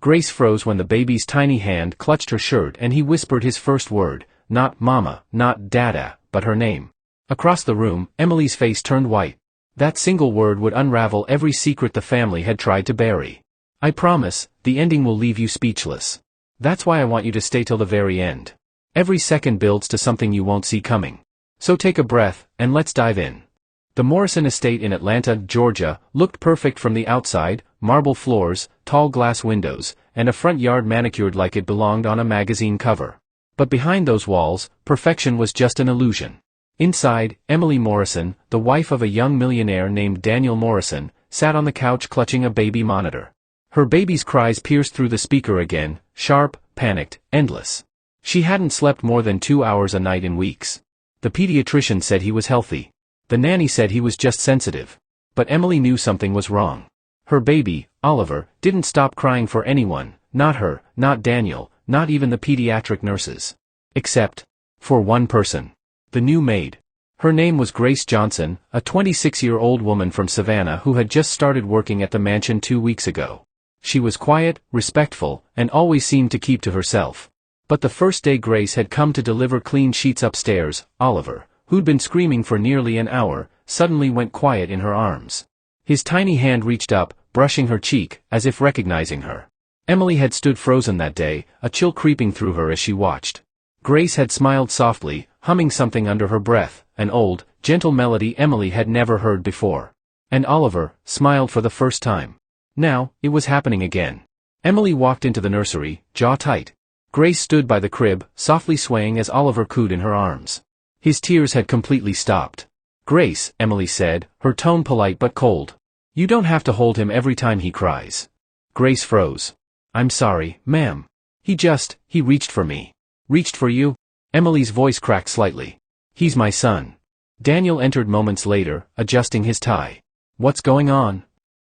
Grace froze when the baby's tiny hand clutched her shirt and he whispered his first word, not mama, not dada, but her name. Across the room, Emily's face turned white. That single word would unravel every secret the family had tried to bury. I promise, the ending will leave you speechless. That's why I want you to stay till the very end. Every second builds to something you won't see coming. So take a breath, and let's dive in. The Morrison estate in Atlanta, Georgia, looked perfect from the outside: marble floors, tall glass windows, and a front yard manicured like it belonged on a magazine cover. But behind those walls, perfection was just an illusion. Inside, Emily Morrison, the wife of a young millionaire named Daniel Morrison, sat on the couch clutching a baby monitor. Her baby's cries pierced through the speaker again, sharp, panicked, endless. She hadn't slept more than 2 hours a night in weeks. The pediatrician said he was healthy. The nanny said he was just sensitive. But Emily knew something was wrong. Her baby, Oliver, didn't stop crying for anyone, not her, not Daniel, not even the pediatric nurses. Except for one person. The new maid. Her name was Grace Johnson, a 26-year-old woman from Savannah who had just started working at the mansion 2 weeks ago. She was quiet, respectful, and always seemed to keep to herself. But the first day Grace had come to deliver clean sheets upstairs, Oliver, who'd been screaming for nearly an hour, suddenly went quiet in her arms. His tiny hand reached up, brushing her cheek, as if recognizing her. Emily had stood frozen that day, a chill creeping through her as she watched. Grace had smiled softly, humming something under her breath, an old, gentle melody Emily had never heard before. And Oliver smiled for the first time. Now, it was happening again. Emily walked into the nursery, jaw tight. Grace stood by the crib, softly swaying as Oliver cooed in her arms. His tears had completely stopped. "Grace," Emily said, her tone polite but cold. "You don't have to hold him every time he cries." Grace froze. "I'm sorry, ma'am. He reached for me." "Reached for you?" Emily's voice cracked slightly. "He's my son." Daniel entered moments later, adjusting his tie. "What's going on?"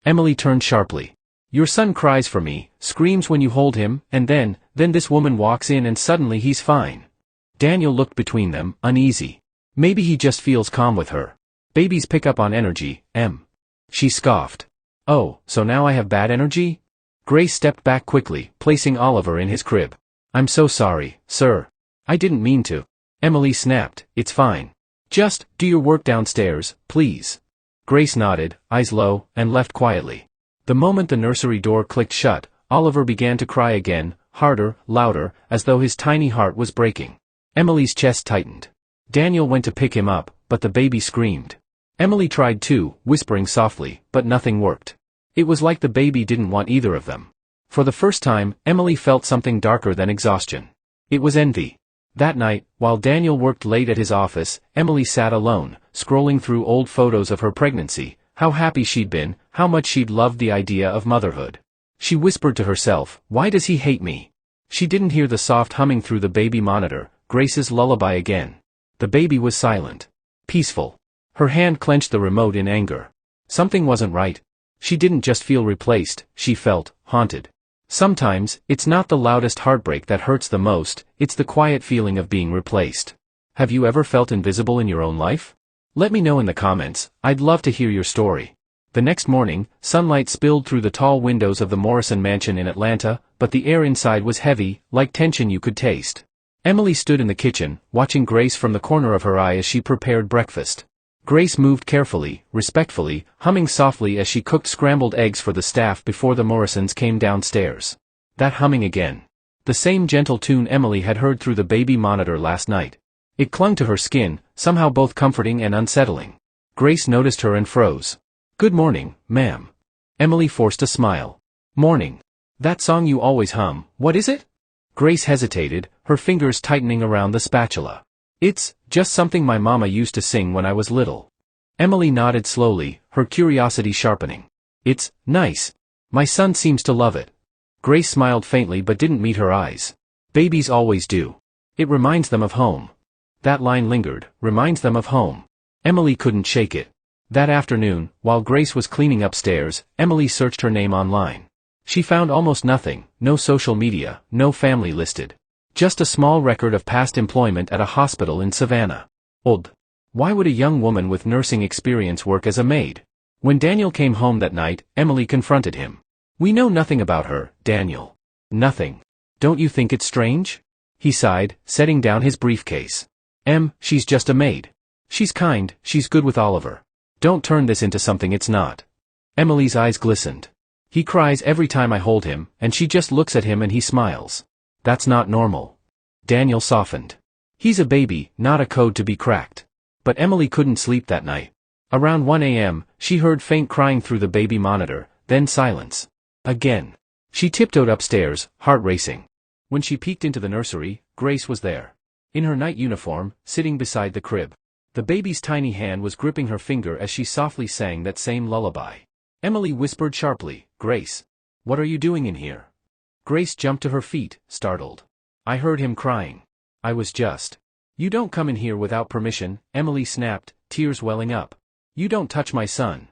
Emily turned sharply. "Your son cries for me, screams when you hold him, and then this woman walks in and suddenly he's fine." Daniel looked between them, uneasy. "Maybe he just feels calm with her. Babies pick up on energy, Em." She scoffed. "Oh, so now I have bad energy?" Grace stepped back quickly, placing Oliver in his crib. "I'm so sorry, sir. I didn't mean to." Emily snapped. "It's fine. Just do your work downstairs, please." Grace nodded, eyes low, and left quietly. The moment the nursery door clicked shut, Oliver began to cry again, harder, louder, as though his tiny heart was breaking. Emily's chest tightened. Daniel went to pick him up, but the baby screamed. Emily tried too, whispering softly, but nothing worked. It was like the baby didn't want either of them. For the first time, Emily felt something darker than exhaustion. It was envy. That night, while Daniel worked late at his office, Emily sat alone, scrolling through old photos of her pregnancy, how happy she'd been, how much she'd loved the idea of motherhood. She whispered to herself, "Why does he hate me?" She didn't hear the soft humming through the baby monitor, Grace's lullaby again. The baby was silent. Peaceful. Her hand clenched the remote in anger. Something wasn't right. She didn't just feel replaced, she felt haunted. Sometimes, it's not the loudest heartbreak that hurts the most, it's the quiet feeling of being replaced. Have you ever felt invisible in your own life? Let me know in the comments, I'd love to hear your story. The next morning, sunlight spilled through the tall windows of the Morrison mansion in Atlanta, but the air inside was heavy, like tension you could taste. Emily stood in the kitchen, watching Grace from the corner of her eye as she prepared breakfast. Grace moved carefully, respectfully, humming softly as she cooked scrambled eggs for the staff before the Morrisons came downstairs. That humming again. The same gentle tune Emily had heard through the baby monitor last night. It clung to her skin, somehow both comforting and unsettling. Grace noticed her and froze. "Good morning, ma'am." Emily forced a smile. "Morning. That song you always hum, what is it?" Grace hesitated, her fingers tightening around the spatula. "It's just something my mama used to sing when I was little." Emily nodded slowly, her curiosity sharpening. "It's nice. My son seems to love it." Grace smiled faintly but didn't meet her eyes. "Babies always do. It reminds them of home." That line lingered, reminds them of home. Emily couldn't shake it. That afternoon, while Grace was cleaning upstairs, Emily searched her name online. She found almost nothing, no social media, no family listed. Just a small record of past employment at a hospital in Savannah. Odd. Why would a young woman with nursing experience work as a maid? When Daniel came home that night, Emily confronted him. "We know nothing about her, Daniel. Nothing. Don't you think it's strange? He sighed, setting down his briefcase. She's just a maid. She's kind, she's good with Oliver. Don't turn this into something it's not. Emily's eyes glistened. He cries every time I hold him, and she just looks at him and he smiles. That's not normal. Daniel softened. He's a baby, not a code to be cracked. But Emily couldn't sleep that night. Around 1 a.m., she heard faint crying through the baby monitor, then silence. Again. She tiptoed upstairs, heart racing. When she peeked into the nursery, Grace was there. In her night uniform, sitting beside the crib. The baby's tiny hand was gripping her finger as she softly sang that same lullaby. Emily whispered sharply, "Grace. What are you doing in here?" Grace jumped to her feet, startled. "I heard him crying. I was just." "You don't come in here without permission," Emily snapped, tears welling up. "You don't touch my son."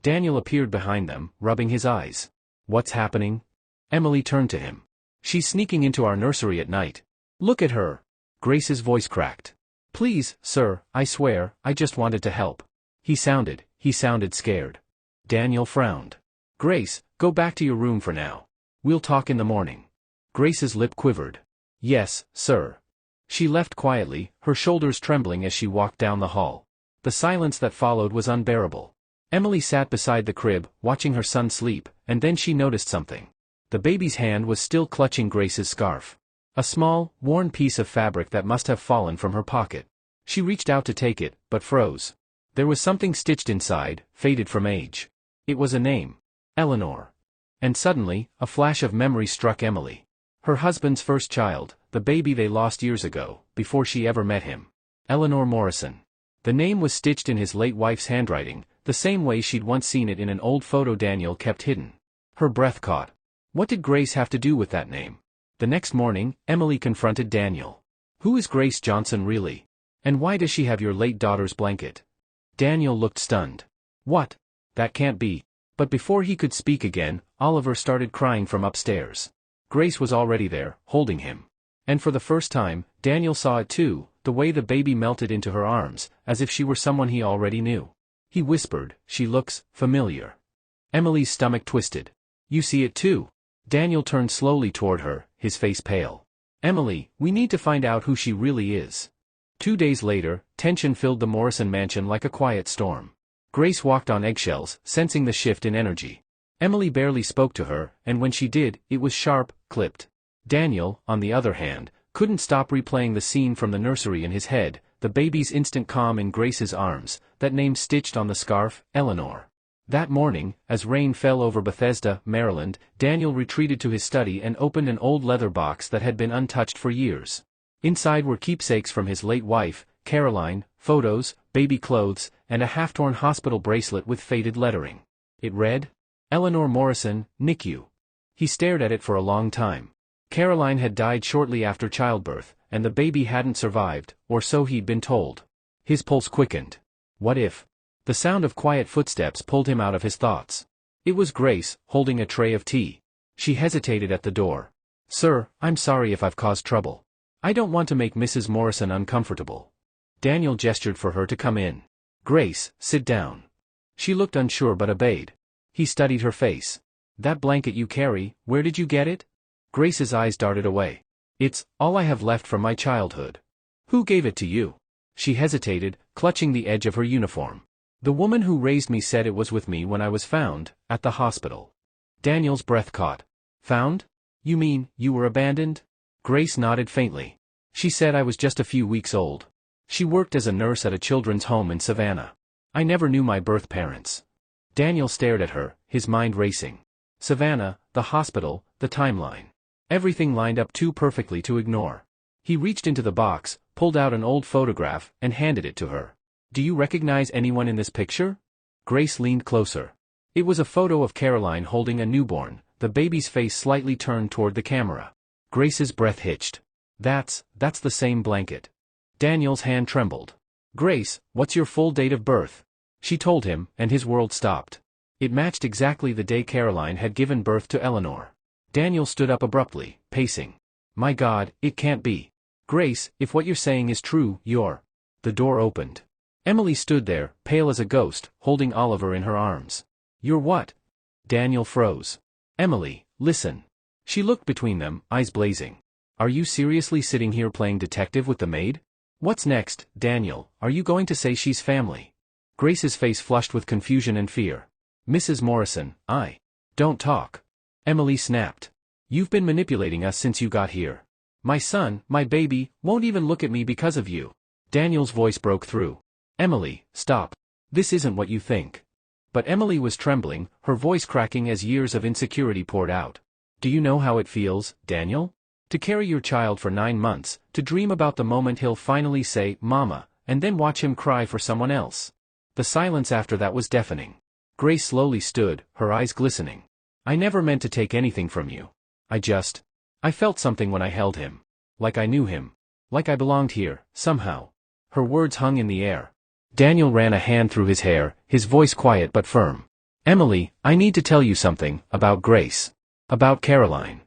Daniel appeared behind them, rubbing his eyes. "What's happening?" Emily turned to him. "She's sneaking into our nursery at night. Look at her." Grace's voice cracked. "Please, sir, I swear, I just wanted to help." He sounded scared. Daniel frowned. "Grace, go back to your room for now. We'll talk in the morning." Grace's lip quivered. "Yes, sir." She left quietly, her shoulders trembling as she walked down the hall. The silence that followed was unbearable. Emily sat beside the crib, watching her son sleep, and then she noticed something. The baby's hand was still clutching Grace's scarf. A small, worn piece of fabric that must have fallen from her pocket. She reached out to take it, but froze. There was something stitched inside, faded from age. It was a name. Eleanor. And suddenly, a flash of memory struck Emily. Her husband's first child, the baby they lost years ago, before she ever met him. Eleanor Morrison. The name was stitched in his late wife's handwriting, the same way she'd once seen it in an old photo Daniel kept hidden. Her breath caught. What did Grace have to do with that name? The next morning, Emily confronted Daniel. "Who is Grace Johnson really? And why does she have your late daughter's blanket?" Daniel looked stunned. "What? That can't be." But before he could speak again, Oliver started crying from upstairs. Grace was already there, holding him. And for the first time, Daniel saw it too, the way the baby melted into her arms, as if she were someone he already knew. He whispered, "She looks familiar." Emily's stomach twisted. "You see it too?" Daniel turned slowly toward her, his face pale. "Emily, we need to find out who she really is." 2 days later, tension filled the Morrison mansion like a quiet storm. Grace walked on eggshells, sensing the shift in energy. Emily barely spoke to her, and when she did, it was sharp, clipped. Daniel, on the other hand, couldn't stop replaying the scene from the nursery in his head, the baby's instant calm in Grace's arms, that name stitched on the scarf, Eleanor. That morning, as rain fell over Bethesda, Maryland, Daniel retreated to his study and opened an old leather box that had been untouched for years. Inside were keepsakes from his late wife, Caroline, photos, baby clothes, and a half-torn hospital bracelet with faded lettering. It read, "Eleanor Morrison, NICU." He stared at it for a long time. Caroline had died shortly after childbirth, and the baby hadn't survived, or so he'd been told. His pulse quickened. What if? The sound of quiet footsteps pulled him out of his thoughts. It was Grace, holding a tray of tea. She hesitated at the door. "Sir, I'm sorry if I've caused trouble. I don't want to make Mrs. Morrison uncomfortable." Daniel gestured for her to come in. "Grace, sit down." She looked unsure but obeyed. He studied her face. "That blanket you carry, where did you get it?" Grace's eyes darted away. "It's all I have left from my childhood." "Who gave it to you?" She hesitated, clutching the edge of her uniform. "The woman who raised me said it was with me when I was found, at the hospital." Daniel's breath caught. "Found? You mean, you were abandoned?" Grace nodded faintly. "She said I was just a few weeks old. She worked as a nurse at a children's home in Savannah. I never knew my birth parents." Daniel stared at her, his mind racing. Savannah, the hospital, the timeline. Everything lined up too perfectly to ignore. He reached into the box, pulled out an old photograph, and handed it to her. "Do you recognize anyone in this picture?" Grace leaned closer. It was a photo of Caroline holding a newborn, the baby's face slightly turned toward the camera. Grace's breath hitched. That's the same blanket." Daniel's hand trembled. "Grace, what's your full date of birth?" She told him, and his world stopped. It matched exactly the day Caroline had given birth to Eleanor. Daniel stood up abruptly, pacing. "My God, it can't be. Grace, if what you're saying is true, you're..." The door opened. Emily stood there, pale as a ghost, holding Oliver in her arms. "You're what?" Daniel froze. "Emily, listen." She looked between them, eyes blazing. Are you seriously sitting here playing detective with the maid? What's next, Daniel? Are you going to say she's family? Grace's face flushed with confusion and fear. Mrs. Morrison, don't talk. Emily snapped. You've been manipulating us since you got here. My son, my baby, won't even look at me because of you. Daniel's voice broke through. Emily, stop. This isn't what you think. But Emily was trembling, her voice cracking as years of insecurity poured out. Do you know how it feels, Daniel? To carry your child for 9 months, to dream about the moment he'll finally say, Mama, and then watch him cry for someone else. The silence after that was deafening. Grace slowly stood, her eyes glistening. I never meant to take anything from you. I felt something when I held him. Like I knew him. Like I belonged here, somehow. Her words hung in the air. Daniel ran a hand through his hair, his voice quiet but firm. Emily, I need to tell you something, about Grace. About Caroline.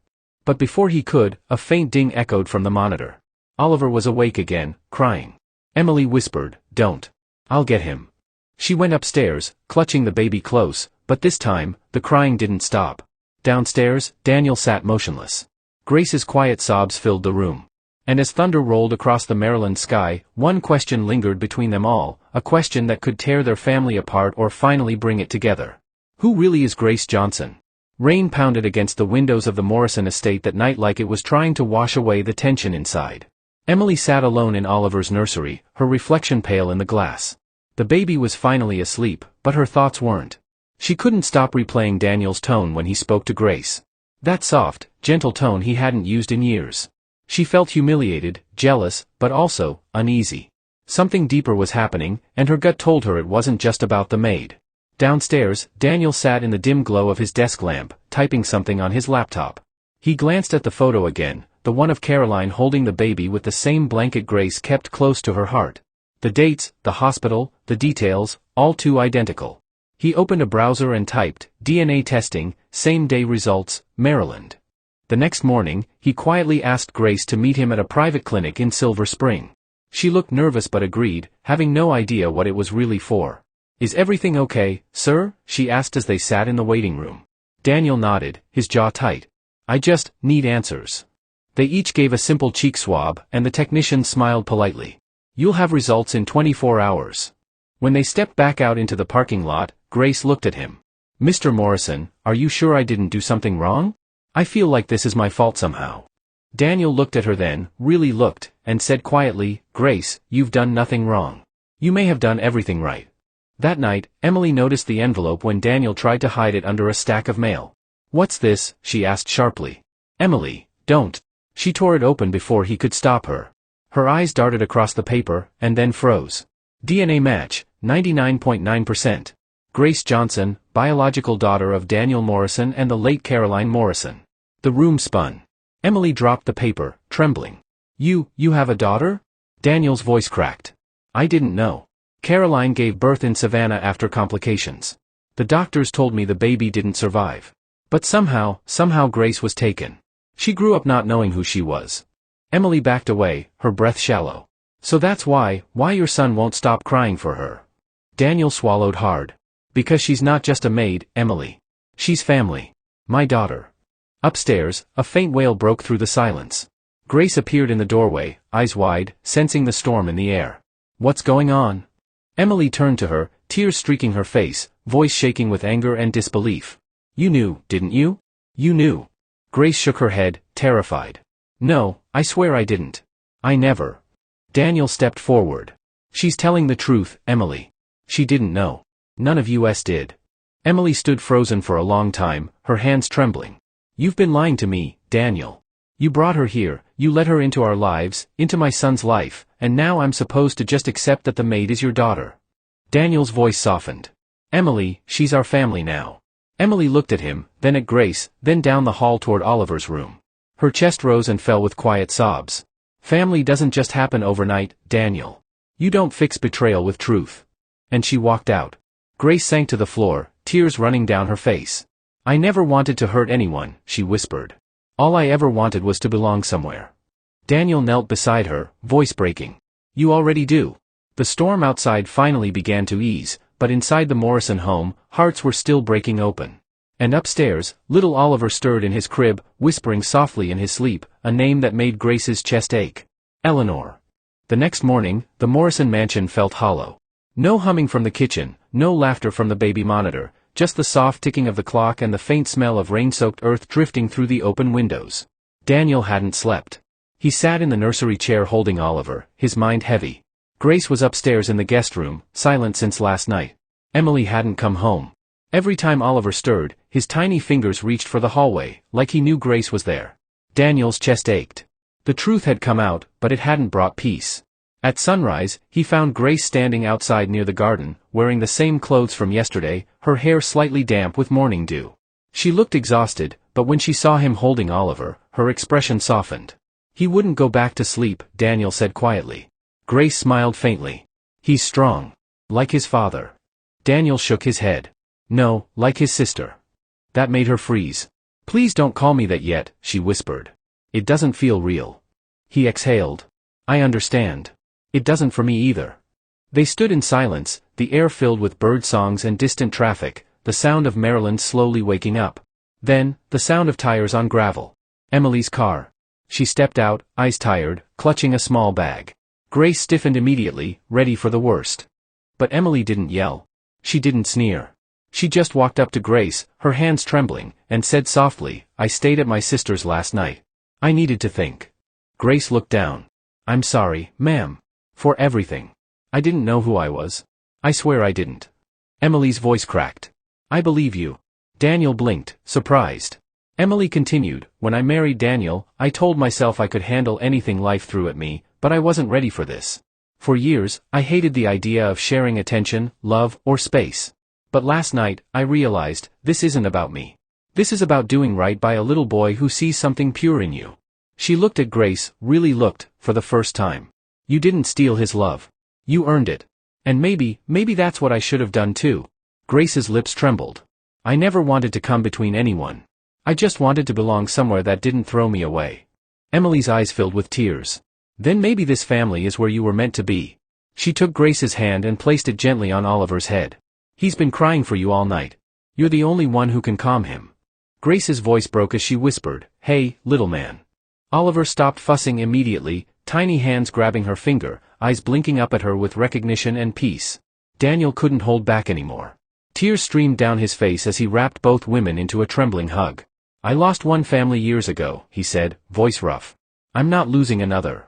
But before he could, a faint ding echoed from the monitor. Oliver was awake again, crying. Emily whispered, Don't. I'll get him. She went upstairs, clutching the baby close, but this time, the crying didn't stop. Downstairs, Daniel sat motionless. Grace's quiet sobs filled the room. And as thunder rolled across the Maryland sky, one question lingered between them all, a question that could tear their family apart or finally bring it together. Who really is Grace Johnson? Rain pounded against the windows of the Morrison estate that night like it was trying to wash away the tension inside. Emily sat alone in Oliver's nursery, her reflection pale in the glass. The baby was finally asleep, but her thoughts weren't. She couldn't stop replaying Daniel's tone when he spoke to Grace. That soft, gentle tone he hadn't used in years. She felt humiliated, jealous, but also uneasy. Something deeper was happening, and her gut told her it wasn't just about the maid. Downstairs, Daniel sat in the dim glow of his desk lamp, typing something on his laptop. He glanced at the photo again, the one of Caroline holding the baby with the same blanket Grace kept close to her heart. The dates, the hospital, the details, all too identical. He opened a browser and typed, DNA testing, same-day results, Maryland. The next morning, he quietly asked Grace to meet him at a private clinic in Silver Spring. She looked nervous but agreed, having no idea what it was really for. Is everything okay, sir? She asked as they sat in the waiting room. Daniel nodded, his jaw tight. I just need answers. They each gave a simple cheek swab, and the technician smiled politely. You'll have results in 24 hours. When they stepped back out into the parking lot, Grace looked at him. Mr. Morrison, are you sure I didn't do something wrong? I feel like this is my fault somehow. Daniel looked at her then, really looked, and said quietly, Grace, you've done nothing wrong. You may have done everything right. That night, Emily noticed the envelope when Daniel tried to hide it under a stack of mail. What's this? She asked sharply. Emily, don't. She tore it open before he could stop her. Her eyes darted across the paper, and then froze. DNA match, 99.9%. Grace Johnson, biological daughter of Daniel Morrison and the late Caroline Morrison. The room spun. Emily dropped the paper, trembling. You have a daughter? Daniel's voice cracked. I didn't know. Caroline gave birth in Savannah after complications. The doctors told me the baby didn't survive. But somehow Grace was taken. She grew up not knowing who she was. Emily backed away, her breath shallow. So that's why your son won't stop crying for her. Daniel swallowed hard. Because she's not just a maid, Emily. She's family. My daughter. Upstairs, a faint wail broke through the silence. Grace appeared in the doorway, eyes wide, sensing the storm in the air. What's going on? Emily turned to her, tears streaking her face, voice shaking with anger and disbelief. You knew, didn't you? You knew. Grace shook her head, terrified. No, I swear I didn't. I never. Daniel stepped forward. She's telling the truth, Emily. She didn't know. None of us did. Emily stood frozen for a long time, her hands trembling. You've been lying to me, Daniel. You brought her here, you let her into our lives, into my son's life, and now I'm supposed to just accept that the maid is your daughter. Daniel's voice softened. Emily, she's our family now. Emily looked at him, then at Grace, then down the hall toward Oliver's room. Her chest rose and fell with quiet sobs. Family doesn't just happen overnight, Daniel. You don't fix betrayal with truth. And she walked out. Grace sank to the floor, tears running down her face. I never wanted to hurt anyone, she whispered. All I ever wanted was to belong somewhere. Daniel knelt beside her, voice breaking. You already do. The storm outside finally began to ease, but inside the Morrison home, hearts were still breaking open. And upstairs, little Oliver stirred in his crib, whispering softly in his sleep, a name that made Grace's chest ache. Eleanor. The next morning, the Morrison mansion felt hollow. No humming from the kitchen, no laughter from the baby monitor, just the soft ticking of the clock and the faint smell of rain-soaked earth drifting through the open windows. Daniel hadn't slept. He sat in the nursery chair holding Oliver, his mind heavy. Grace was upstairs in the guest room, silent since last night. Emily hadn't come home. Every time Oliver stirred, his tiny fingers reached for the hallway, like he knew Grace was there. Daniel's chest ached. The truth had come out, but it hadn't brought peace. At sunrise, he found Grace standing outside near the garden, wearing the same clothes from yesterday, her hair slightly damp with morning dew. She looked exhausted, but when she saw him holding Oliver, her expression softened. He wouldn't go back to sleep, Daniel said quietly. Grace smiled faintly. He's strong. Like his father. Daniel shook his head. No, like his sister. That made her freeze. Please don't call me that yet, she whispered. It doesn't feel real. He exhaled. I understand. It doesn't for me either. They stood in silence, the air filled with bird songs and distant traffic, the sound of Maryland slowly waking up. Then, the sound of tires on gravel. Emily's car. She stepped out, eyes tired, clutching a small bag. Grace stiffened immediately, ready for the worst. But Emily didn't yell. She didn't sneer. She just walked up to Grace, her hands trembling, and said softly, I stayed at my sister's last night. I needed to think. Grace looked down. I'm sorry, ma'am. For everything. I didn't know who I was. I swear I didn't. Emily's voice cracked. I believe you. Daniel blinked, surprised. Emily continued, when I married Daniel, I told myself I could handle anything life threw at me, but I wasn't ready for this. For years, I hated the idea of sharing attention, love, or space. But last night, I realized, this isn't about me. This is about doing right by a little boy who sees something pure in you. She looked at Grace, really looked, for the first time. You didn't steal his love. You earned it. And maybe that's what I should have done too. Grace's lips trembled. I never wanted to come between anyone. I just wanted to belong somewhere that didn't throw me away. Emily's eyes filled with tears. Then maybe this family is where you were meant to be. She took Grace's hand and placed it gently on Oliver's head. He's been crying for you all night. You're the only one who can calm him. Grace's voice broke as she whispered, Hey, little man. Oliver stopped fussing immediately, tiny hands grabbing her finger, eyes blinking up at her with recognition and peace. Daniel couldn't hold back anymore. Tears streamed down his face as he wrapped both women into a trembling hug. I lost one family years ago, he said, voice rough. I'm not losing another.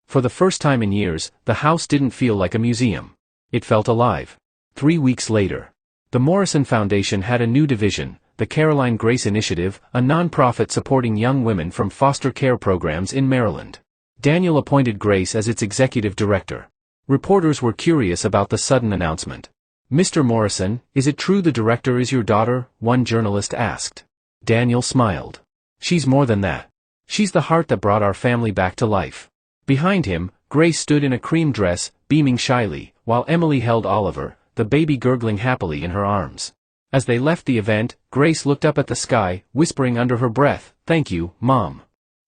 For the first time in years, the house didn't feel like a museum. It felt alive. 3 weeks later. The Morrison Foundation had a new division, the Caroline Grace Initiative, a non-profit supporting young women from foster care programs in Maryland. Daniel appointed Grace as its executive director. Reporters were curious about the sudden announcement. Mr. Morrison, is it true the director is your daughter? One journalist asked. Daniel smiled. She's more than that. She's the heart that brought our family back to life. Behind him, Grace stood in a cream dress, beaming shyly, while Emily held Oliver, the baby gurgling happily in her arms. As they left the event, Grace looked up at the sky, whispering under her breath, Thank you, Mom.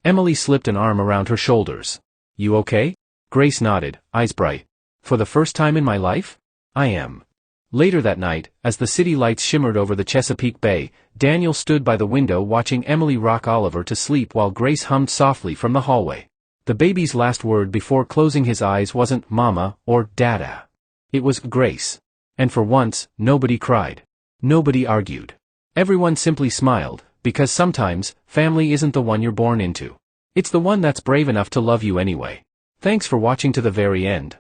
Emily slipped an arm around her shoulders. You okay? Grace nodded, eyes bright. For the first time in my life? I am. Later that night, as the city lights shimmered over the Chesapeake Bay, Daniel stood by the window watching Emily rock Oliver to sleep while Grace hummed softly from the hallway. The baby's last word before closing his eyes wasn't Mama or Dada. It was Grace. And for once, nobody cried. Nobody argued. Everyone simply smiled, because sometimes, family isn't the one you're born into. It's the one that's brave enough to love you anyway. Thanks for watching to the very end.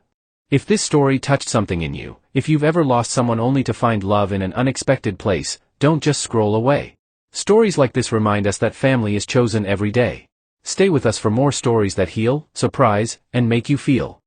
If this story touched something in you, if you've ever lost someone only to find love in an unexpected place, don't just scroll away. Stories like this remind us that family is chosen every day. Stay with us for more stories that heal, surprise, and make you feel.